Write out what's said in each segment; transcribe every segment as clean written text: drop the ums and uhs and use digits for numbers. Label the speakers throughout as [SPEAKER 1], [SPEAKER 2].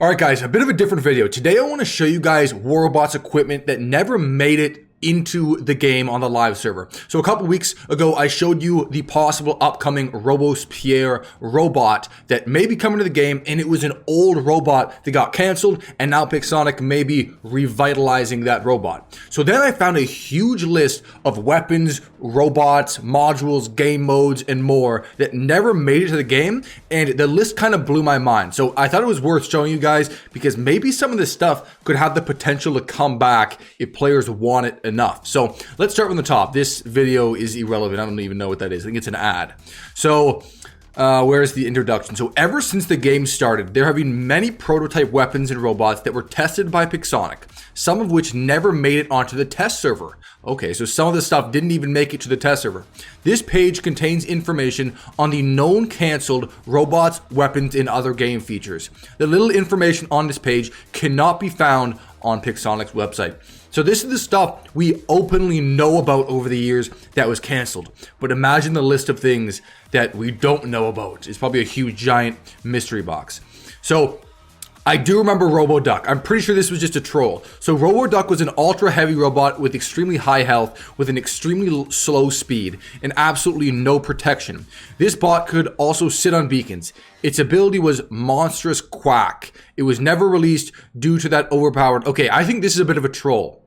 [SPEAKER 1] Alright guys, a bit of a different video. Today I want to show you guys Warrobots equipment that never made it into the game on the live server. So a couple weeks ago I showed you the possible upcoming Robespierre robot that may be coming to the game, and it was an old robot that got cancelled, and now Pixonic may be revitalizing that robot. So then I found a huge list of weapons, robots, modules, game modes, and more that never made it to the game, and the list kind of blew my mind. So I thought it was worth showing you guys because maybe some of this stuff could have the potential to come back if players want it enough. So let's start from the top. This video is irrelevant. I don't even know what that is. I think it's an ad. So where's the introduction? So ever since the game started, there have been many prototype weapons and robots that were tested by Pixonic, some of which never made it onto the test server. Okay, so some of the stuff didn't even make it to the test server. This page contains information on the known canceled robots, weapons, and other game features. The little information on this page cannot be found on Pixonic's website. So this is the stuff we openly know about over the years that was canceled. But imagine the list of things that we don't know about. It's probably a huge giant mystery box. So I do remember RoboDuck. I'm pretty sure this was just a troll. So RoboDuck was an ultra heavy robot with extremely high health, with an extremely slow speed, and absolutely no protection. This bot could also sit on beacons. Its ability was Monstrous Quack. It was never released due to that overpowered... Okay, I think this is a bit of a troll.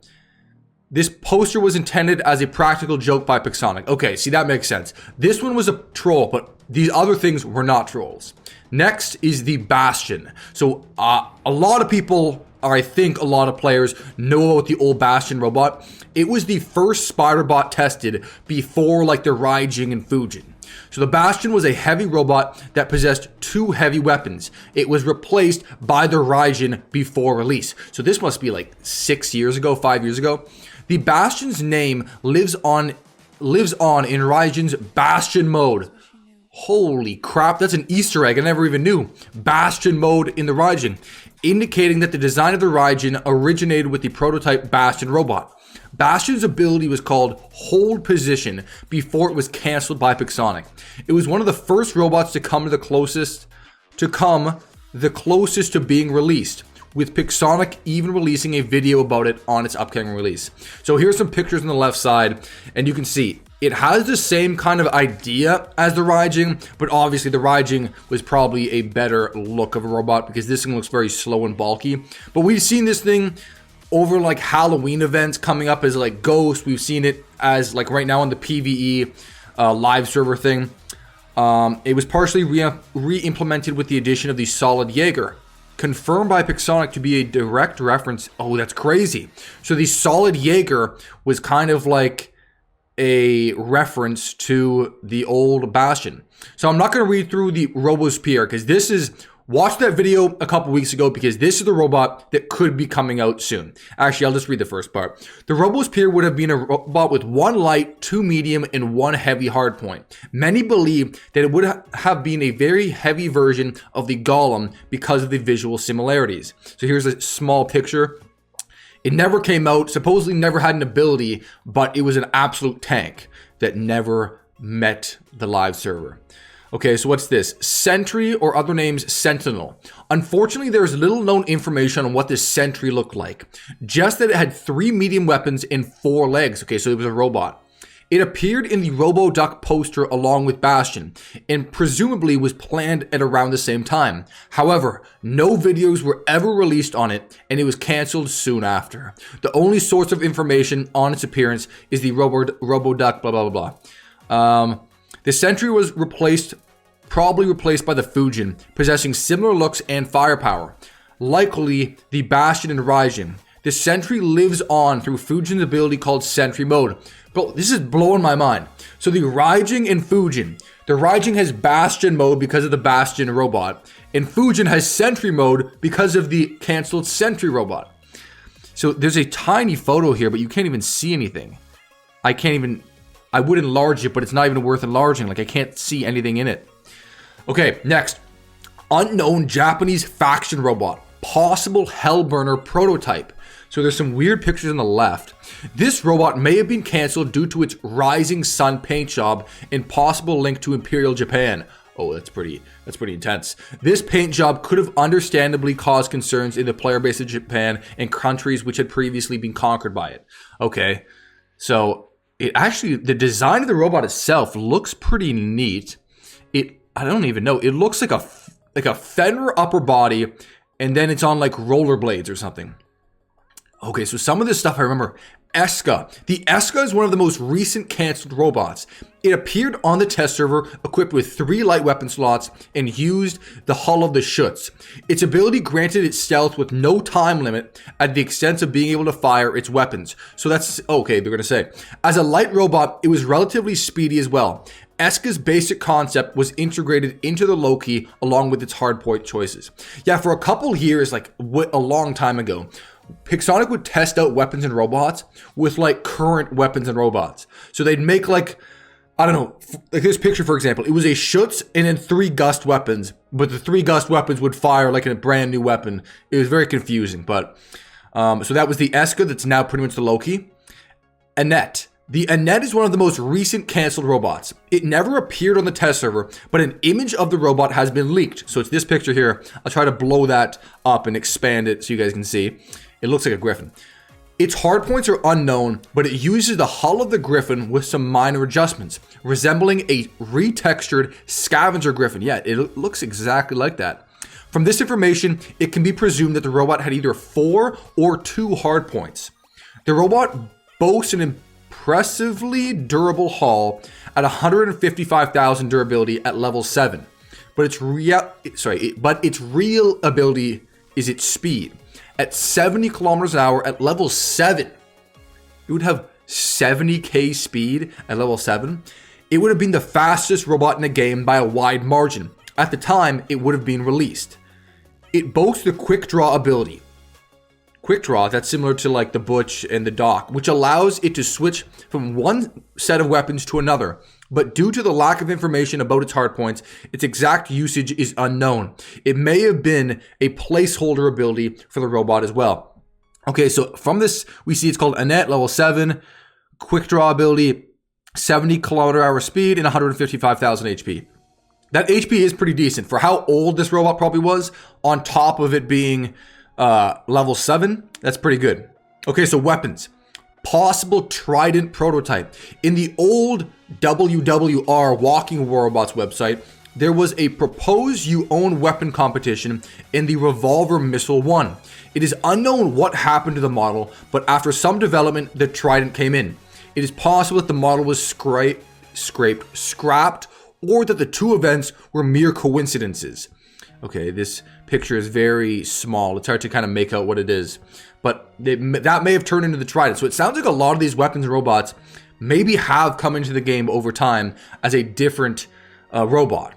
[SPEAKER 1] This poster was intended as a practical joke by Pixonic. Okay, see, that makes sense. This one was a troll, but these other things were not trolls. Next is the Bastion. So a lot of people, or I think a lot of players, know about the old Bastion robot. It was the first spider bot tested before like the Raijin and Fujin. So the Bastion was a heavy robot that possessed two heavy weapons. It was replaced by the Raijin before release. So this must be like 6 years ago, 5 years ago. The Bastion's name lives on in Raijin's Bastion mode. Holy crap, that's an Easter egg I never even knew. Bastion mode in the Raijin, indicating that the design of the Raijin originated with the prototype Bastion robot. Bastion's ability was called Hold Position before it was cancelled by Pixonic. It was one of the first robots to come the closest to being released, with Pixonic even releasing a video about it on its upcoming release. So here's some pictures on the left side, and you can see it has the same kind of idea as the Raijin, but obviously the Raijin was probably a better look of a robot because this thing looks very slow and bulky. But we've seen this thing over like Halloween events coming up as like Ghost. We've seen it as like right now on the PvE live server thing. It was partially re-implemented with the addition of the Solid Jaeger, confirmed by Pixonic to be a direct reference. Oh, that's crazy. So the Solid Jaeger was kind of like a reference to the old Bastion. So I'm not going to read through the Robespierre because this is... Watch that video a couple weeks ago because this is the robot that could be coming out soon. Actually, I'll just read the first part. The Robespierre would have been a robot with one light, two medium, and one heavy hardpoint. Many believe that it would have been a very heavy version of the Golem because of the visual similarities. So here's a small picture. It never came out, supposedly never had an ability, but it was an absolute tank that never met the live server. Okay, so what's this? Sentry, or other names, Sentinel. Unfortunately, there's little known information on what this Sentry looked like. Just that it had 3 medium weapons and 4 legs. Okay, so it was a robot. It appeared in the RoboDuck poster along with Bastion, and presumably was planned at around the same time. However, no videos were ever released on it, and it was cancelled soon after. The only source of information on its appearance is the RoboDuck blah blah blah blah. The Sentry was probably replaced by the Fujin, possessing similar looks and firepower. Likely the Bastion and Raijin. The Sentry lives on through Fujin's ability called Sentry Mode. Bro, this is blowing my mind. So the Raijin and Fujin. The Raijin has Bastion Mode because of the Bastion robot, and Fujin has Sentry Mode because of the cancelled Sentry robot. So there's a tiny photo here, but you can't even see anything. I would enlarge it, but it's not even worth enlarging. Like, I can't see anything in it. Okay, next. Unknown Japanese faction robot. Possible Hellburner prototype. So there's some weird pictures on the left. This robot may have been cancelled due to its Rising Sun paint job and possible link to Imperial Japan. Oh, that's pretty intense. This paint job could have understandably caused concerns in the player base of Japan and countries which had previously been conquered by it. Okay, so it actually, the design of the robot itself looks pretty neat. I don't even know. It looks like a Fenrir upper body, and then it's on like rollerblades or something. Okay, so some of this stuff I remember. Eska. The Eska is one of the most recent canceled robots. It appeared on the test server equipped with 3 light weapon slots and used the hull of the Schutz. Its ability granted it stealth with no time limit at the extent of being able to fire its weapons. So that's, okay, they're going to say. As a light robot, it was relatively speedy as well. Eska's basic concept was integrated into the Loki along with its hardpoint choices. Yeah, for a couple years, like a long time ago, Pixonic would test out weapons and robots with like current weapons and robots. So they'd make like, I don't know, like this picture, for example, it was a Schutz and then 3 Gust weapons, but the 3 Gust weapons would fire like a brand new weapon. It was very confusing, but so that was the Eska that's now pretty much the Loki. Annette. The Annette is one of the most recent canceled robots. It never appeared on the test server, but an image of the robot has been leaked. So it's this picture here. I'll try to blow that up and expand it so you guys can see. It looks like a griffin. Its hardpoints are unknown, but it uses the hull of the griffin with some minor adjustments, resembling a retextured scavenger griffin. Yeah, it looks exactly like that. From this information, it can be presumed that the robot had either 4 or 2 hardpoints. The robot boasts an impressively durable hull at 155,000 durability at level 7, but its real ability is its speed. At 70 kilometers an hour at level 7, it would have 70k speed at level 7. It would have been the fastest robot in the game by a wide margin. At the time, it would have been released. It boasts the quick draw ability. Quick draw, that's similar to like the Butch and the Doc, which allows it to switch from one set of weapons to another. But due to the lack of information about its hardpoints, its exact usage is unknown. It may have been a placeholder ability for the robot as well. Okay, so from this, we see it's called Annette, level 7, quick draw ability, 70 kilometer hour speed, and 155,000 HP. That HP is pretty decent for how old this robot probably was, on top of it being level 7. That's pretty good. Okay, so weapons. Possible Trident prototype. In the old WWR Walking War Robots website, there was a propose you own weapon competition in the Revolver Missile 1. It is unknown what happened to the model, but after some development, the Trident came in. It is possible that the model was scrapped, or that the 2 events were mere coincidences. Okay, this picture is very small. It's hard to kind of make out what it is. But that may have turned into the Trident. So it sounds like a lot of these weapons and robots maybe have come into the game over time as a different robot.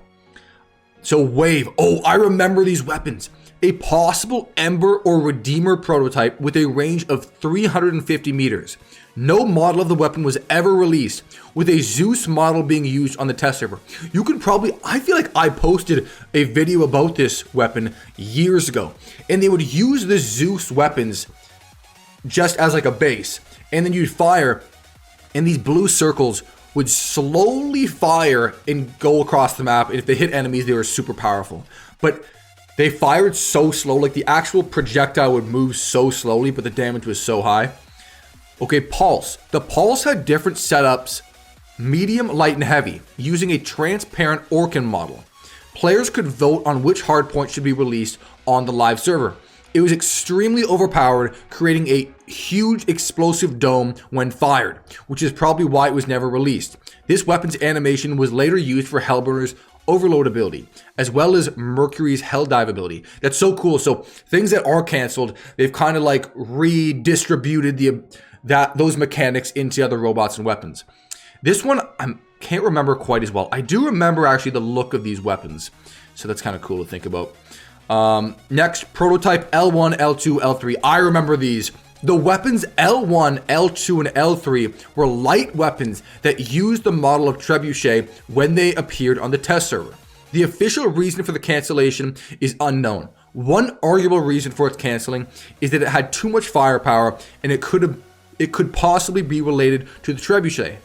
[SPEAKER 1] So Wave. Oh, I remember these weapons. A possible Ember or Redeemer prototype with a range of 350 meters. No model of the weapon was ever released, with a Zeus model being used on the test server. You can probably, I feel like I posted a video about this weapon years ago, and they would use the Zeus weapons just as like a base, and then you'd fire, and these blue circles would slowly fire and go across the map, and if they hit enemies, they were super powerful. But they fired so slow, like the actual projectile would move so slowly, but the damage was so high. Okay, Pulse. The Pulse had different setups, medium, light, and heavy, using a transparent Orkin model. Players could vote on which hardpoint should be released on the live server. It was extremely overpowered, creating a huge explosive dome when fired, which is probably why it was never released. This weapon's animation was later used for Hellburner's overload ability, as well as Mercury's hell dive ability. That's so cool. So things that are canceled, they've kind of like redistributed those mechanics into other robots and weapons. This one, I can't remember quite as well. I do remember actually the look of these weapons. So that's kind of cool to think about. Next, prototype L1, L2, L3. I remember these. The weapons L1, L2, and L3 were light weapons that used the model of Trebuchet when they appeared on the test server. The official reason for the cancellation is unknown. One arguable reason for its canceling is that it had too much firepower and it could possibly be related to the Trebuchet.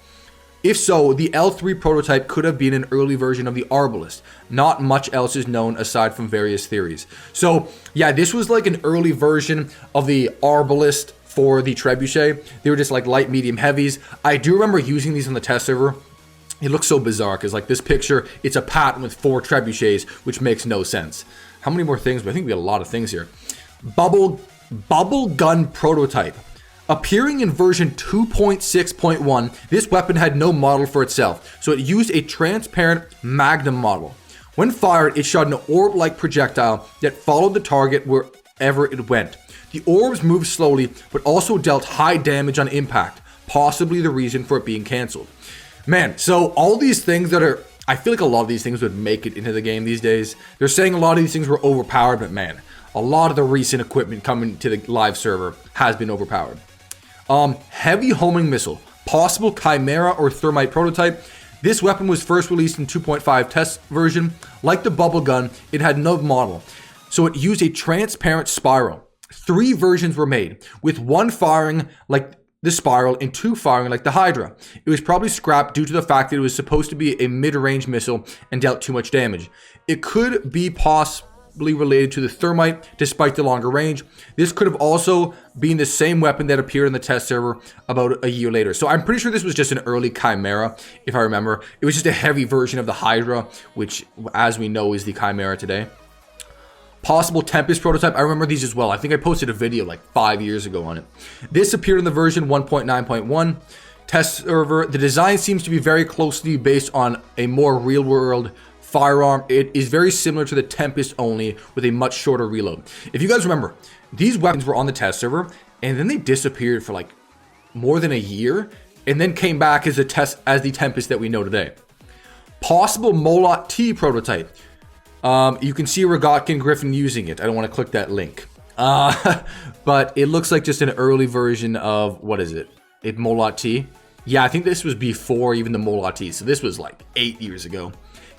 [SPEAKER 1] If so, the L3 prototype could have been an early version of the Arbalist. Not much else is known aside from various theories. So yeah, this was like an early version of the Arbalist for the Trebuchet. They were just like light, medium, heavies. I do remember using these on the test server. It looks so bizarre because like this picture, it's a Patton with 4 Trebuchets, which makes no sense. How many more things? But I think we got a lot of things here. Bubble gun prototype. Appearing in version 2.6.1, this weapon had no model for itself, so it used a transparent magnum model. When fired, it shot an orb-like projectile that followed the target wherever it went. The orbs moved slowly, but also dealt high damage on impact, possibly the reason for it being cancelled. Man, so all these things that are... I feel like a lot of these things would make it into the game these days. They're saying a lot of these things were overpowered, but man, a lot of the recent equipment coming to the live server has been overpowered. Heavy homing missile, possible Chimera or Thermite prototype. This weapon was first released in 2.5 test version. Like the bubble gun, it had no model, so it used a transparent spiral. 3 versions were made, with 1 firing like the spiral and 2 firing like the Hydra. It was probably scrapped due to the fact that it was supposed to be a mid-range missile and dealt too much damage. It could be possibly related to the Thermite despite the longer range. This could have also been the same weapon that appeared in the test server about a year later. So I'm pretty sure this was just an early Chimera, if I remember. It was just a heavy version of the Hydra, which as we know is the Chimera today. Possible Tempest prototype. I remember these as well. I think I posted a video like 5 years ago on it. This appeared in the version 1.9.1 test server. The design seems to be very closely based on a more real-world firearm. It is very similar to the Tempest, only with a much shorter reload. If you guys remember, these weapons were on the test server and then they disappeared for like more than a year and then came back as the Tempest that we know today. Possible Molot T prototype. You can see Rogotkin Griffin using it. I don't want to click that link. But it looks like just an early version of, what is it? Molot T? Yeah, I think this was before even the Molot T. So this was like 8 years ago.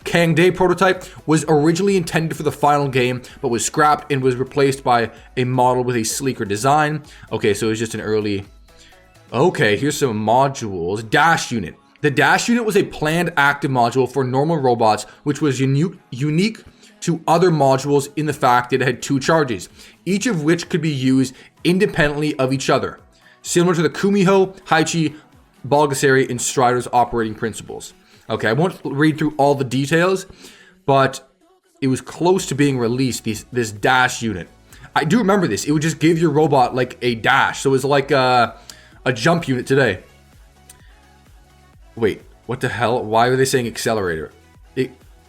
[SPEAKER 1] Kang Day prototype was originally intended for the final game, but was scrapped and was replaced by a model with a sleeker design. Okay, so it was just an early... Okay, here's some modules. Dash Unit. The Dash Unit was a planned active module for normal robots, which was unique to other modules in the fact that it had 2 charges, each of which could be used independently of each other, similar to the Kumiho, Haichi, Balgasari, and Strider's operating principles. Okay, I won't read through all the details, but it was close to being released, this Dash Unit. I do remember this. It would just give your robot like a dash. So it was like a jump unit today. Wait, what the hell? Why are they saying accelerator?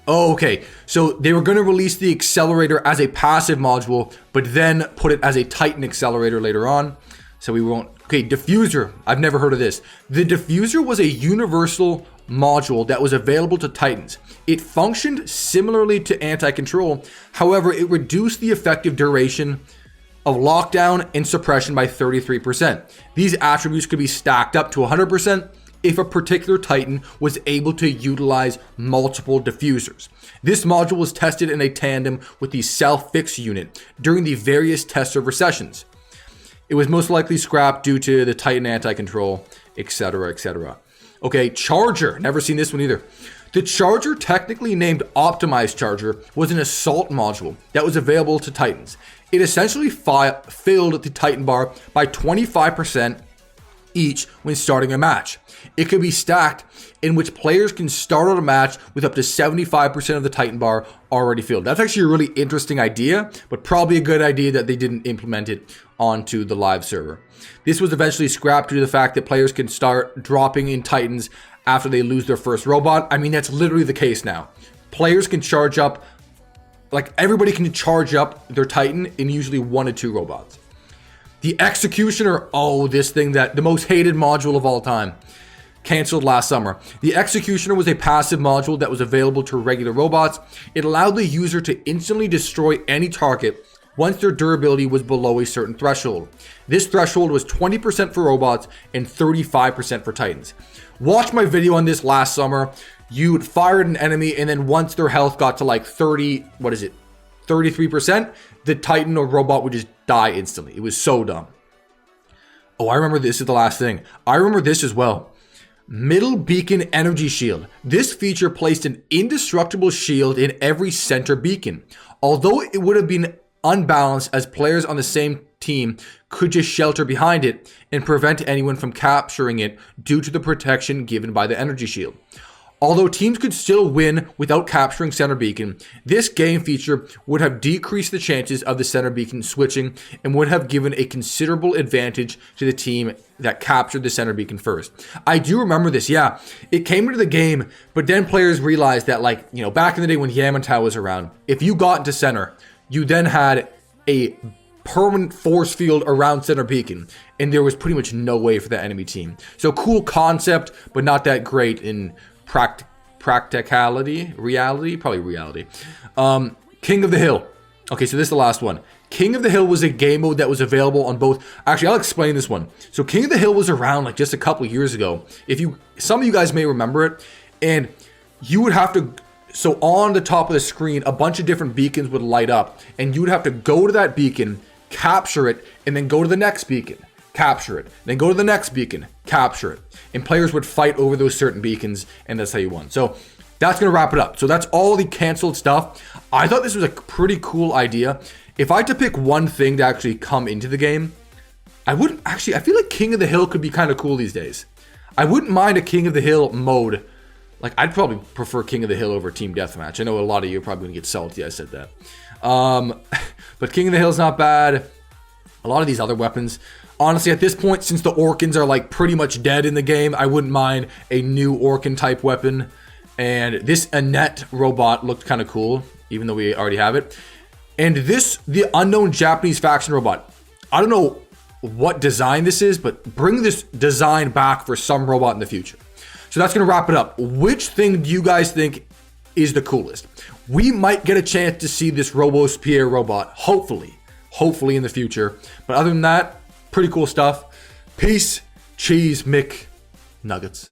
[SPEAKER 1] Oh, okay. So they were going to release the accelerator as a passive module, but then put it as a Titan accelerator later on. So we won't... Okay, diffuser. I've never heard of this. The diffuser was a universal module that was available to Titans. It functioned similarly to anti-control. However, it reduced the effective duration of lockdown and suppression by 33%. These attributes could be stacked up to 100% if a particular Titan was able to utilize multiple diffusers. This module was tested in a tandem with the Self-Fix unit during the various test server sessions. It was most likely scrapped due to the Titan anti-control, etc., etc. Okay, Charger. Never seen this one either. The Charger, technically named Optimized Charger, was an assault module that was available to Titans. It essentially filled the Titan bar by 25% each when starting a match. It could be stacked, in which players can start on a match with up to 75% of the Titan bar already filled. That's actually a really interesting idea, but probably a good idea that they didn't implement it onto the live server. This was eventually scrapped due to the fact that players can start dropping in Titans after they lose their first robot. I mean, that's literally the case now. Players can charge up, like everybody can charge up their Titan in usually 1 to 2 robots. The Executioner, oh, this thing, that the most hated module of all time, canceled last summer. The Executioner was a passive module that was available to regular robots. It allowed the user to instantly destroy any target once their durability was below a certain threshold. This threshold was 20% for robots and 35% for Titans. Watch my video on this last summer. You would fire at an enemy, and then once their health got to like 33%, the Titan or robot would just die instantly. It was so dumb. Oh, I remember this is the last thing. I remember this as well. Middle beacon energy shield. This feature placed an indestructible shield in every center beacon. Although it would have been unbalanced as players on the same team could just shelter behind it and prevent anyone from capturing it due to the protection given by the energy shield. Although teams could still win without capturing center beacon, this game feature would have decreased the chances of the center beacon switching and would have given a considerable advantage to the team that captured the center beacon first. I do remember this, yeah. It came into the game, but then players realized that, like, you know, back in the day when Yamantau was around, if you got into center, you then had a permanent force field around center beacon, and there was pretty much no way for the enemy team. So cool concept, but not that great in practicality, reality, probably reality. King of the Hill. Okay, so this is the last one. King of the Hill was a game mode that was available on both. Actually, I'll explain this one. So King of the Hill was around like just a couple years ago. Some of you guys may remember it, and you would have to. So on the top of the screen, a bunch of different beacons would light up, and you would have to go to that beacon, capture it, and then go to the next beacon. Capture it, then go to the next beacon, capture it. And players would fight over those certain beacons, and that's how you won. So that's going to wrap it up. So that's all the canceled stuff. I thought this was a pretty cool idea. If I had to pick one thing to actually come into the game, I feel like King of the Hill could be kind of cool these days. I wouldn't mind a King of the Hill mode. Like, I'd probably prefer King of the Hill over Team Deathmatch. I know a lot of you are probably going to get salty I said that. But King of the Hill is not bad. A lot of these other weapons, honestly, at this point, since the Orkans are like pretty much dead in the game, I wouldn't mind a new Orkan type weapon. And this Annette robot looked kind of cool, even though we already have it. And this, the unknown Japanese faction robot. I don't know what design this is, but bring this design back for some robot in the future. So that's going to wrap it up. Which thing do you guys think is the coolest? We might get a chance to see this Robespierre robot, hopefully in the future. But other than that, pretty cool stuff. Peace, cheese, Mick, nuggets.